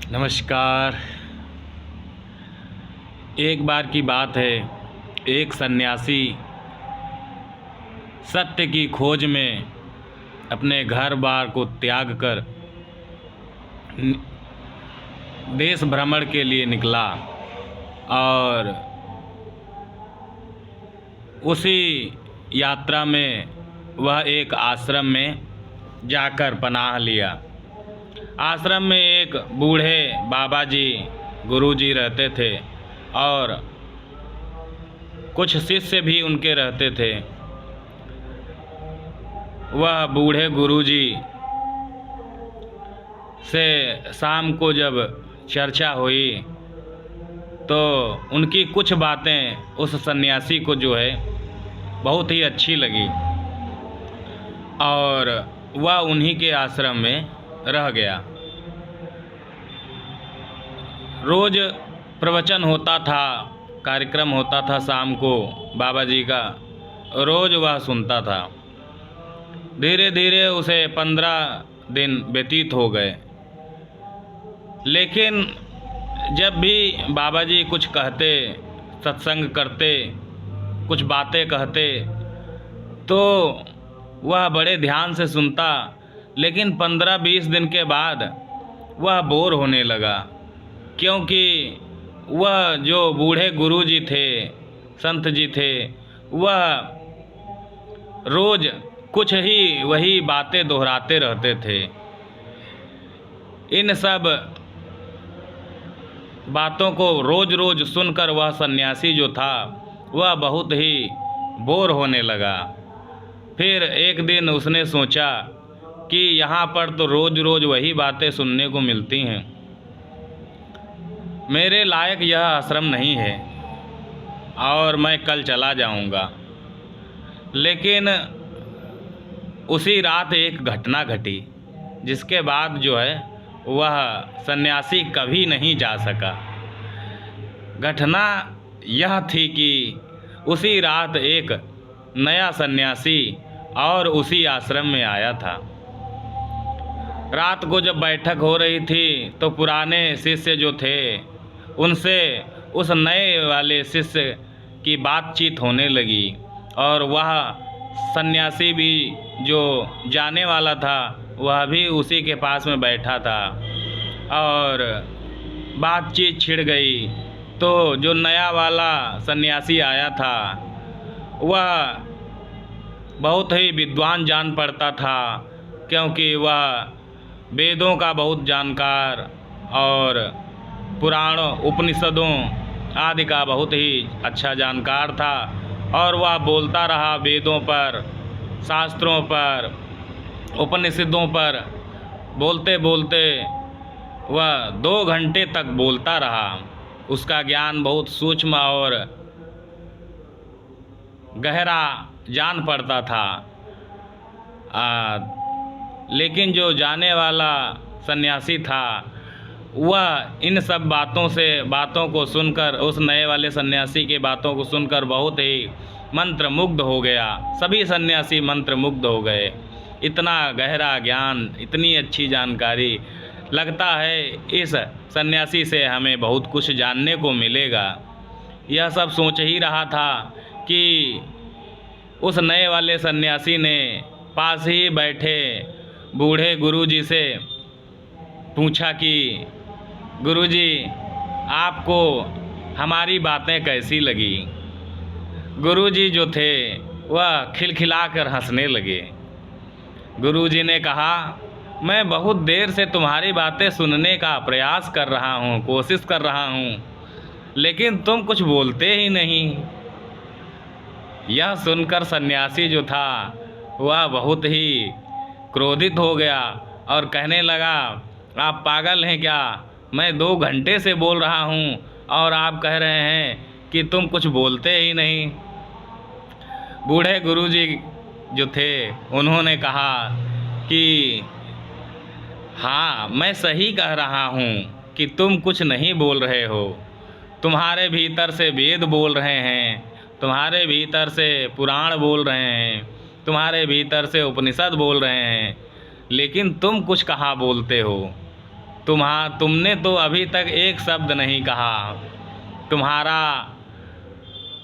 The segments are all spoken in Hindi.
नमस्कार। एक बार की बात है, एक सन्यासी सत्य की खोज में अपने घर बार को त्याग कर देश भ्रमण के लिए निकला और उसी यात्रा में वह एक आश्रम में जाकर पनाह लिया। आश्रम में एक बूढ़े बाबा जी गुरुजी रहते थे और कुछ शिष्य भी उनके रहते थे। वह बूढ़े गुरुजी से शाम को जब चर्चा हुई तो उनकी कुछ बातें उस सन्यासी को जो है बहुत ही अच्छी लगी और वह उन्हीं के आश्रम में रह गया। रोज़ प्रवचन होता था, कार्यक्रम होता था शाम को बाबा जी का, रोज़ वह सुनता था। धीरे धीरे उसे 15 दिन व्यतीत हो गए, लेकिन जब भी बाबा जी कुछ कहते, सत्संग करते, कुछ बातें कहते तो वह बड़े ध्यान से सुनता, लेकिन 15-20 दिन के बाद वह बोर होने लगा, क्योंकि वह जो बूढ़े गुरुजी थे, संत जी थे, वह रोज़ कुछ ही वही बातें दोहराते रहते थे। इन सब बातों को रोज़ रोज़ सुनकर वह सन्यासी जो था वह बहुत ही बोर होने लगा। फिर एक दिन उसने सोचा कि यहाँ पर तो रोज़ रोज़ वही बातें सुनने को मिलती हैं, मेरे लायक यह आश्रम नहीं है और मैं कल चला जाऊँगा। लेकिन उसी रात एक घटना घटी जिसके बाद जो है वह सन्यासी कभी नहीं जा सका। घटना यह थी कि उसी रात एक नया सन्यासी और उसी आश्रम में आया था। रात को जब बैठक हो रही थी तो पुराने शिष्य जो थे उनसे उस नए वाले शिष्य की बातचीत होने लगी और वह सन्यासी भी जो जाने वाला था वह भी उसी के पास में बैठा था और बातचीत छिड़ गई। तो जो नया वाला सन्यासी आया था वह बहुत ही विद्वान जान पड़ता था, क्योंकि वह वेदों का बहुत जानकार और पुराण उपनिषदों आदि का बहुत ही अच्छा जानकार था और वह बोलता रहा वेदों पर, शास्त्रों पर, उपनिषदों पर। बोलते बोलते वह 2 घंटे तक बोलता रहा। उसका ज्ञान बहुत सूक्ष्म और गहरा जान पड़ता था। लेकिन जो जाने वाला सन्यासी था वह इन सब बातों को सुनकर, उस नए वाले सन्यासी के बातों को सुनकर बहुत ही मंत्रमुग्ध हो गया। सभी सन्यासी मंत्रमुग्ध हो गए। इतना गहरा ज्ञान, इतनी अच्छी जानकारी, लगता है इस सन्यासी से हमें बहुत कुछ जानने को मिलेगा। यह सब सोच ही रहा था कि उस नए वाले सन्यासी ने पास ही बैठे बूढ़े गुरुजी से पूछा कि गुरुजी, आपको हमारी बातें कैसी लगी। गुरुजी जो थे वह खिलखिलाकर हंसने लगे। गुरुजी ने कहा, मैं बहुत देर से तुम्हारी बातें सुनने का प्रयास कर रहा हूँ, कोशिश कर रहा हूँ, लेकिन तुम कुछ बोलते ही नहीं। यह सुनकर सन्यासी जो था वह बहुत ही क्रोधित हो गया और कहने लगा, आप पागल हैं क्या? मैं 2 घंटे से बोल रहा हूँ और आप कह रहे हैं कि तुम कुछ बोलते ही नहीं। बूढ़े गुरुजी जो थे उन्होंने कहा कि हाँ, मैं सही कह रहा हूँ कि तुम कुछ नहीं बोल रहे हो। तुम्हारे भीतर से वेद बोल रहे हैं, तुम्हारे भीतर से पुराण बोल रहे हैं, तुम्हारे भीतर से उपनिषद बोल रहे हैं, लेकिन तुम कुछ कहाँ बोलते हो। तुमने तो अभी तक एक शब्द नहीं कहा। तुम्हारा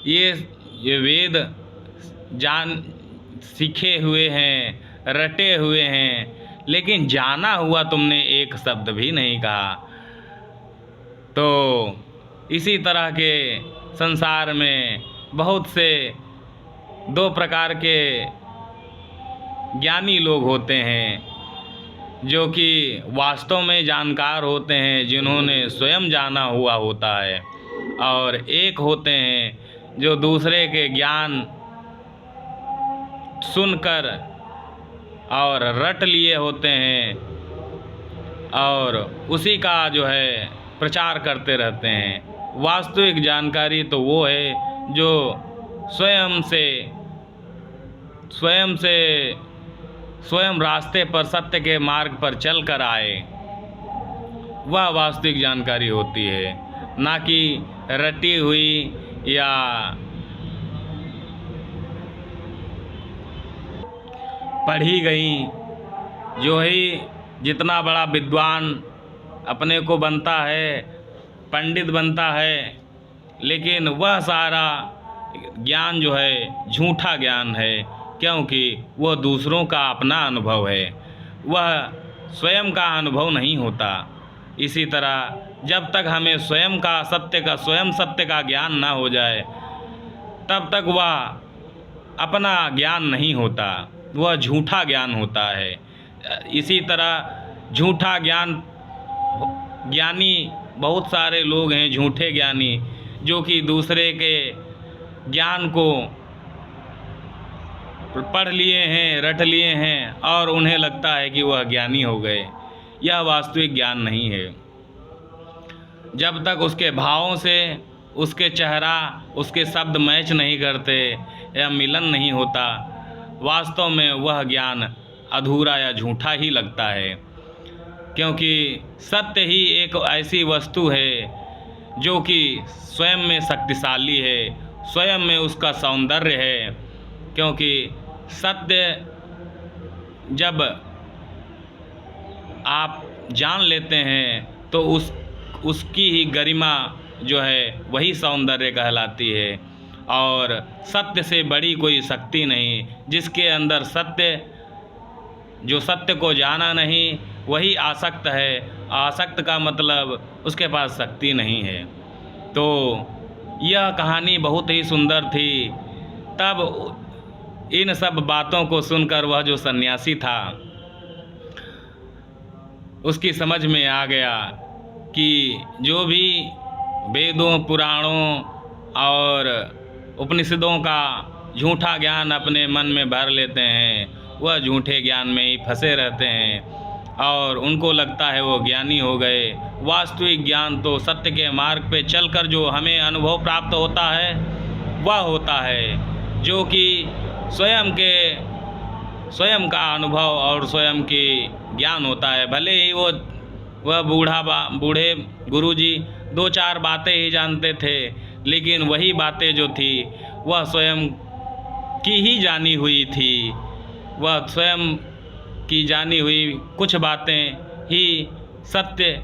ये वेद सीखे हुए हैं, रटे हुए हैं, लेकिन जाना हुआ तुमने एक शब्द भी नहीं कहा। तो इसी तरह के संसार में बहुत से दो प्रकार के ज्ञानी लोग होते हैं, जो कि वास्तव में जानकार होते हैं, जिन्होंने स्वयं जाना हुआ होता है, और एक होते हैं जो दूसरे के ज्ञान सुनकर और रट लिए होते हैं और उसी का जो है प्रचार करते रहते हैं। वास्तविक जानकारी तो वो है जो स्वयं रास्ते पर, सत्य के मार्ग पर चल कर आए, वह वास्तविक जानकारी होती है, ना कि रटी हुई या पढ़ी गई। जो ही जितना बड़ा विद्वान अपने को बनता है, पंडित बनता है, लेकिन वह सारा ज्ञान जो है झूठा ज्ञान है, क्योंकि वह दूसरों का अपना अनुभव है, वह स्वयं का अनुभव नहीं होता। इसी तरह जब तक हमें स्वयं सत्य का ज्ञान ना हो जाए, तब तक वह अपना ज्ञान नहीं होता, वह झूठा ज्ञान होता है। इसी तरह झूठा ज्ञानी बहुत सारे लोग हैं, झूठे ज्ञानी, जो कि दूसरे के ज्ञान को पढ़ लिए हैं, रट लिए हैं, और उन्हें लगता है कि वह ज्ञानी हो गए। यह वास्तविक ज्ञान नहीं है। जब तक उसके भावों से उसके चेहरा, उसके शब्द मैच नहीं करते या मिलन नहीं होता, वास्तव में वह ज्ञान अधूरा या झूठा ही लगता है। क्योंकि सत्य ही एक ऐसी वस्तु है जो कि स्वयं में शक्तिशाली है, स्वयं में उसका सौंदर्य है। क्योंकि सत्य जब आप जान लेते हैं तो उसकी ही गरिमा जो है वही सौंदर्य कहलाती है। और सत्य से बड़ी कोई शक्ति नहीं। जिसके अंदर जो सत्य को जाना नहीं, वही आसक्त है। आसक्त का मतलब उसके पास शक्ति नहीं है। तो यह कहानी बहुत ही सुंदर थी। तब इन सब बातों को सुनकर वह जो सन्यासी था, उसकी समझ में आ गया कि जो भी वेदों, पुराणों और उपनिषदों का झूठा ज्ञान अपने मन में भर लेते हैं, वह झूठे ज्ञान में ही फंसे रहते हैं और उनको लगता है वो ज्ञानी हो गए। वास्तविक ज्ञान तो सत्य के मार्ग पे चलकर जो हमें अनुभव प्राप्त होता है, वह होता है जो कि स्वयं का अनुभव और स्वयं की ज्ञान होता है। भले ही वह बूढ़े गुरुजी 2-4 बातें ही जानते थे, लेकिन वही बातें जो थी वह स्वयं की ही जानी हुई थी। वह स्वयं की जानी हुई कुछ बातें ही सत्य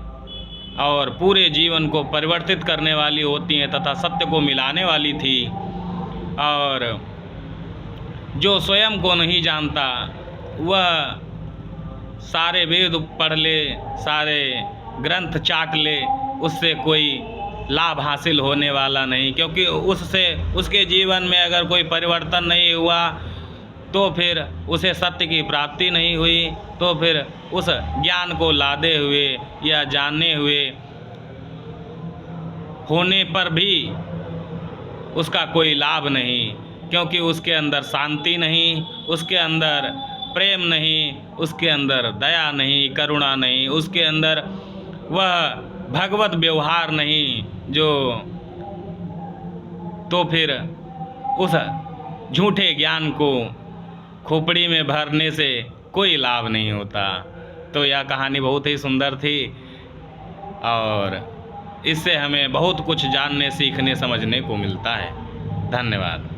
और पूरे जीवन को परिवर्तित करने वाली होती हैं तथा सत्य को मिलाने वाली थी। और जो स्वयं को नहीं जानता, वह सारे वेद पढ़ ले, सारे ग्रंथ चाट ले, उससे कोई लाभ हासिल होने वाला नहीं। क्योंकि उसके जीवन में अगर कोई परिवर्तन नहीं हुआ तो फिर उसे सत्य की प्राप्ति नहीं हुई, तो फिर उस ज्ञान को लादे हुए या जाने हुए होने पर भी उसका कोई लाभ नहीं। क्योंकि उसके अंदर शांति नहीं, उसके अंदर प्रेम नहीं, उसके अंदर दया नहीं, करुणा नहीं, उसके अंदर वह भगवत व्यवहार नहीं, तो फिर उस झूठे ज्ञान को खोपड़ी में भरने से कोई लाभ नहीं होता। तो यह कहानी बहुत ही सुंदर थी और इससे हमें बहुत कुछ जानने, सीखने, समझने को मिलता है। धन्यवाद।